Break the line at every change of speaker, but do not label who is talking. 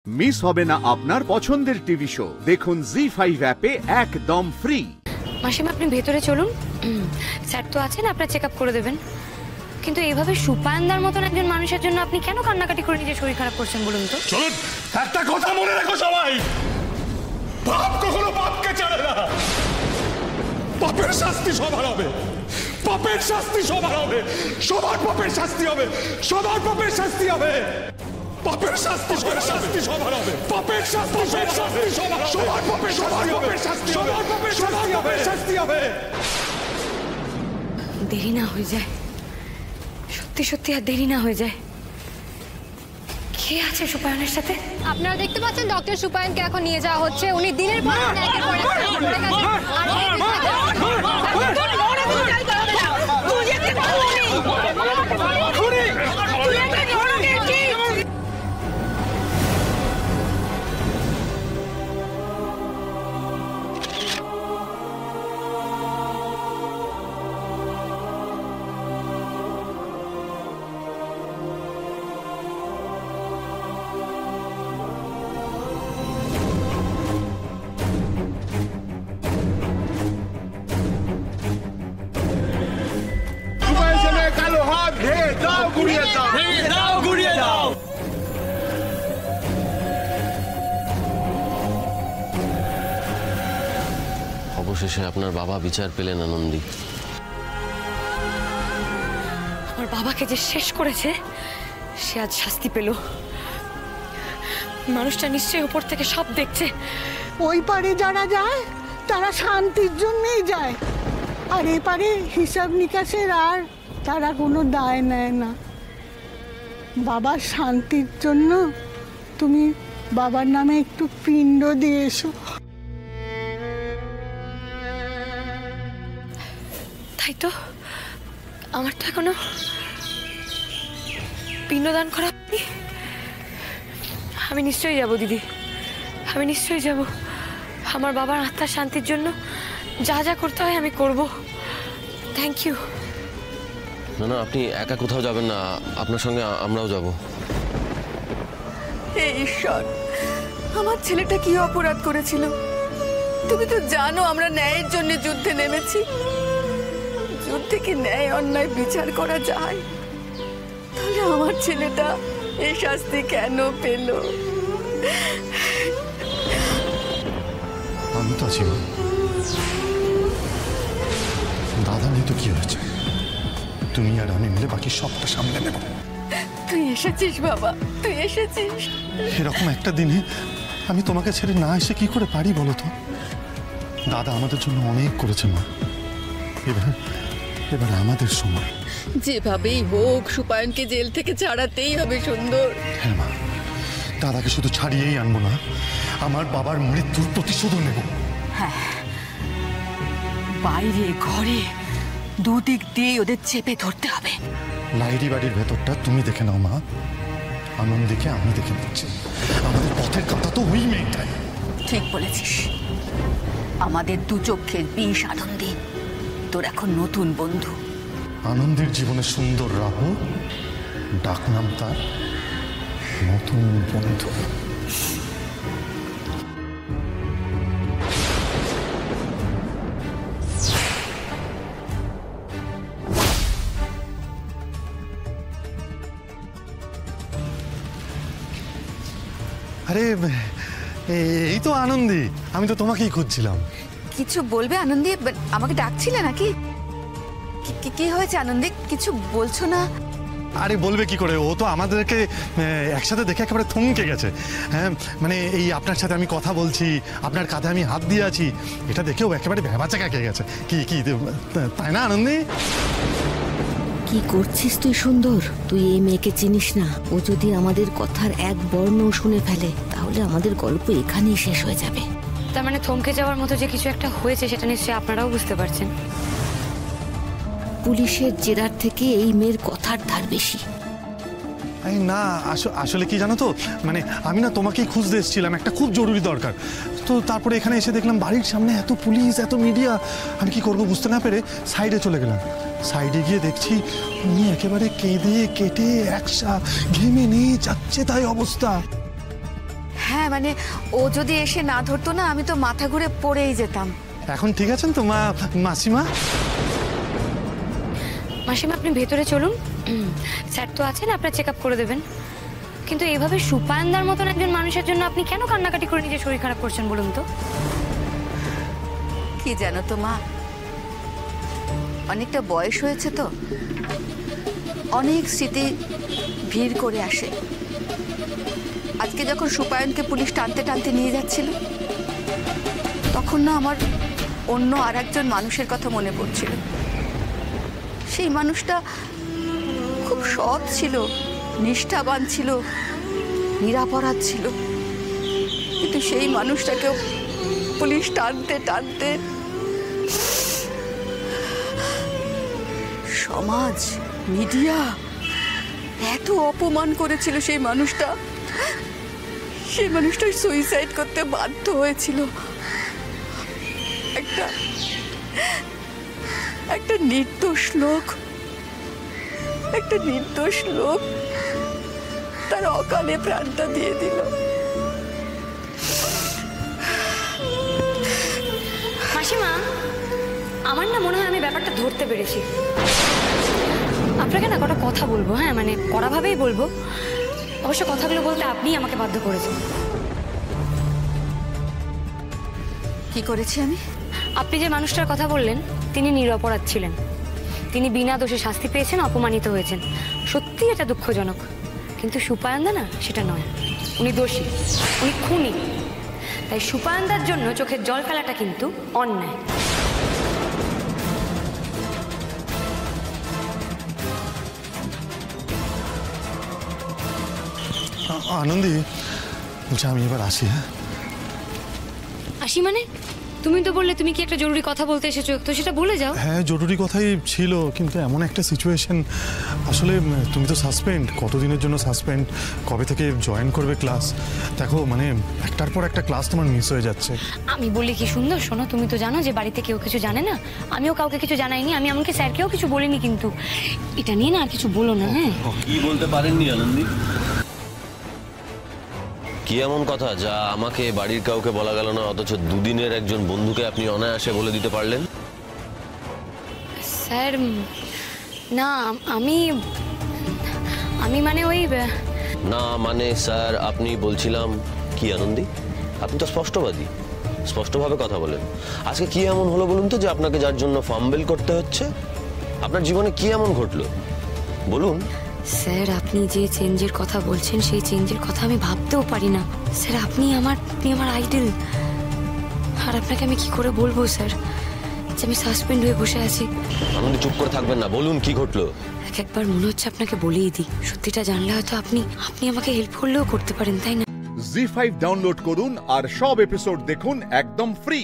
Miss হবে না আপনার পছন্দের টিভি শো। দেখুন জি5 অ্যাপে একদম ফ্রি।
মাসিমা আপনি ভেতরে চলুন, স্যার তো আছেন, আপনার চেক আপ করে দেবেন। কিন্তু এইভাবে সুপায়নদার মতন একজন মানুষের জন্য আপনি কেন কান্নাকাটি করে নিজের শরীর খারাপ করছেন বলুন তো?
চলুন, একটা কথা মনে রাখো সবাই, পাপ কখনো পাপকে ছাড়ে না। পাপের শাস্তি সবার হবে, পাপের শাস্তি সবার হবে, সবার পাপের শাস্তি হবে, সবার পাপের শাস্তি হবে, পাপের শাস্তি সবার হবে, পাপের শাস্তি সবার, সবার পাপের শাস্তি হবে, সবার পাপের শাস্তি হবে।
দেরি না হয়ে যায়, সত্যি সত্যি আর দেরি না হয়ে যায়। কে আছে সুপায়নের সাথে?
আপনারা দেখতে পাচ্ছেন ডক্টর সুপায়নকে এখন নিয়ে যাওয়া হচ্ছে। উনি দিনের পর দিন একের পর এক পড়ে গেছেন।
অবশেষে আপনার বাবা বিচার পেলেন আনন্দী।
আমার বাবাকে যে শেষ করেছে সে আজ শাস্তি পেল। মানুষটা নিশ্চয়ই উপর থেকে সব দেখছে।
ওই পারে যারা যায় তারা শান্তির জন্যই যায়, আর এপারে হিসাব নিকাশের আর তারা কোনো দায় নেয় না। বাবার শান্তির জন্য তুমি বাবার নামে একটু পিণ্ড দিয়ে এসো।
তাই তো, আমার তো এখনো পিণ্ডদান করা হয়নি। আমি নিশ্চয়ই যাব দিদি, আমি নিশ্চয়ই যাব। আমার বাবার আত্মার শান্তির জন্য যা যা করতে হয় আমি করব। Thank you.
না না, আপনি একা কোথাও যাবেন না, আপনার সঙ্গে আমরাও যাব।
হে ঈশ্বর, আমার ছেলেটা কি অপরাধ করেছিল? তুমি তো জানো আমরা ন্যায়ের জন্য যুদ্ধে নেমেছি। যুদ্ধে কি ন্যায় অন্যায় বিচার করা যায়? তাহলে আমার ছেলেটা এই শাস্তি কেন পেল?
আমি তো আছি, দাদা নেই তো কি হয়েছে? তুমি আর আমি মিলে বাকি সবটা সামলে নেব।
তুই এসেছিস বাবা, তুই এসেছিস।
এরকম একটা দিনে আমি তোমাকে ছেড়ে না এসে কি করে পারি বলো তো? দাদা আমাদের জন্য অনেক করেছে মা, এবার আমাদের সময়।
যেভাবেই হোক সুপায়নকে জেল থেকে ছাড়াতেই হবে সুন্দর।
হ্যাঁ মা, দাদাকে শুধু ছাড়িয়েই আনবো না, আমার বাবার মৃত্যুর প্রতিশোধও নেব।
হ্যাঁ, বাইরে ঘরে দুদিক দিয়ে ওদের চেপে ধরতে হবে।
লাইরি বাড়ির ভেতরটা তুমি দেখে নাও মা, আনন্দীকে আমি দেখে নিচ্ছি। আমাদের পথের কথা তো ওই মেয়েটাই।
ঠিক বলেছিস, আমাদের দু চোখের বিষ আনন্দী তোর এখন নতুন বন্ধু।
আনন্দের জীবনে সুন্দর রাহ, ডাকনাম তার নতুন বন্ধু। আরে এই তো আনন্দী, আমি তো তোমাকেই খুঁজছিলাম।
কিছু বলবে আনন্দী? আমাকে ডাকছিলে নাকি? কি হয়েছে আনন্দী, কিছু বলছো না?
আরে বলবে কি করে, ও তো আমাদেরকে একসাথে দেখে একেবারে থমকে গেছে। হ্যাঁ মানে এই আপনার সাথে আমি কথা বলছি, আপনার কাঁধে আমি হাত দিয়ে আছি, এটা দেখেও একেবারে ভেবাচাকা খেয়ে গেছে। কি কি তাই না আনন্দী?
কি করছিস তুই সুন্দর? তুই এই মেয়েকে চিনিস না। ও যদি আমাদের কথার এক বর্ণ শুনে ফেলে তাহলে আমাদের গল্প এখানেই শেষ হয়ে যাবে।
তার মানে থমকে যাওয়ার মতো যে কিছু একটা হয়েছে সেটা নিশ্চয়ই আপনারাও বুঝতে পারছেন।
পুলিশের জেরার থেকে এই মেয়ের কথার ধার বেশি।
না আসলে কি জানো তো, মানে আমি না তোমাকেই খুঁজতে এসেছিলাম, একটা খুব জরুরি দরকার। তো তারপরে এখানে এসে দেখলাম বাড়ির সামনে এত পুলিশ, এত মিডিয়া, আমি কি করবো বুঝতে না পেরে সাইডে চলে গেলাম। সাইডে গিয়ে দেখছি উনি একেবারে কেঁদে কেটে একসা ঘেমে নিয়ে যাচ্ছে, তাই অবস্থা।
হ্যাঁ মানে ও যদি এসে না ধরতো না, আমি তো মাথা ঘুরে পড়েই যেতাম।
এখন ঠিক আছেন তো মাসিমা?
মাসিমা আপনি ভেতরে চলুন, স্যার তো আছেন, আপনার চেক আপ করে দেবেন। কিন্তু এভাবে সুপায়নদার মতন একজন মানুষের জন্য আপনি কেন কান্নাকাটি করে নিজের শরীর খারাপ করছেন বলুন তো?
কি জানো তো মা, অনেকটা বয়স হয়েছে তো, অনেক স্মৃতি ভিড় করে আসে। আজকে যখন সুপায়নকে পুলিশ টানতে টানতে নিয়ে যাচ্ছিল, তখন না আমার অন্য আর একজন মানুষের কথা মনে পড়ছিল। সেই মানুষটা খুব সৎ ছিল, নিষ্ঠাবান ছিল, নিরাপরাধ ছিল, কিন্তু সেই মানুষটাকেও পুলিশ টানতে টানতে সমাজ, মিডিয়া এত অপমান করেছিল। সেই মানুষটা সুইসাইড করতে বাধ্য হয়েছিল। একটা নির্দোষ লোক তার অকালে প্রাণটা দিয়ে দিল।
মাসিমা, আমার না মনে হয় আমি ব্যাপারটা ধরতে পেরেছি। আপনাকে না কটা কথা বলবো, হ্যাঁ মানে কড়াভাবেই বলবো। অবশ্য কথাগুলো বলতে আপনিই আমাকে বাধ্য করেছেন।
কি করেছি আমি?
আপনি যে মানুষটার কথা বললেন, তিনি নিরপরাধ ছিলেন, তিনি বিনা দোষে শাস্তি পেয়েছেন, অপমানিত হয়েছেন। সত্যি এটা দুঃখজনক, কিন্তু সুপায়নদা না সেটা নয়, উনি দোষী, উনি খুনি। তাই সুপায়নদার জন্য চোখের জল ফেলাটা কিন্তু অন্যায়।
আনন্দী বলছি, আমি এবার আসি। হ্যাঁ
আসি মানে? তুমি তো বললে তুমি কি একটা জরুরি কথা বলতে এসেছো, তো সেটা বলে যাও।
হ্যাঁ জরুরি কথাই ছিল, কিন্তু এমন একটা সিচুয়েশন। আসলে তুমি তো সাসপেন্ড, কতদিনের জন্য সাসপেন্ড, কবে থেকে জয়েন করবে ক্লাস? দেখো মানে একটার পর একটা ক্লাস তোমার মিস হয়ে যাচ্ছে।
আমি বলি কি সুন্দর, শোনো, তুমি তো জানো যে বাড়িতে কেউ কিছু জানে না, আমিও কাউকে কিছু জানাইনি, আমি এমনকি স্যারকেও কিছু বলিনি। কিন্তু এটা নিয়ে না আর কিছু বলো না। হ্যাঁ
কি বলতে পারেননি আনন্দী? কি এমন কথা যা আমাকে বাড়ির কাউকে বলা গেল না, অথচ দুদিনের একজন বন্ধুকে আপনি অনায়াসে বলে দিতে পারলেন?
স্যার না, আমি মানে ওই
না মানে স্যার আপনি বলছিলাম কি আনন্দী, আপনি তো স্পষ্টবাদী, স্পষ্টভাবে কথা বলেন। আজকে কি এমন হলো বলুন তো যে আপনাকে যার জন্য ফাম্বেল করতে হচ্ছে? আপনার জীবনে কি এমন ঘটলো বলুন?
স্যার আপনি যে চেঞ্জের কথা বলছেন, সেই চেঞ্জের কথা আমি ভাবতেও পারি না। স্যার আপনি আমার আইডল, আর আপনাকে আমি কি করে বলবো স্যার যে আমি সাসপেন্ড হয়ে বসে আছি?
আনন্দী চুপ করে থাকবেন না, বলুন কি ঘটলো।
একবার মনে হচ্ছে আপনাকে বলেই দিই, সত্যিটা জানলে হয়তো আপনি আমাকে হেল্প করলেও করতে পারেন, তাই না?
জি5 ডাউনলোড করুন আর সব এপিসোড দেখুন একদম ফ্রি।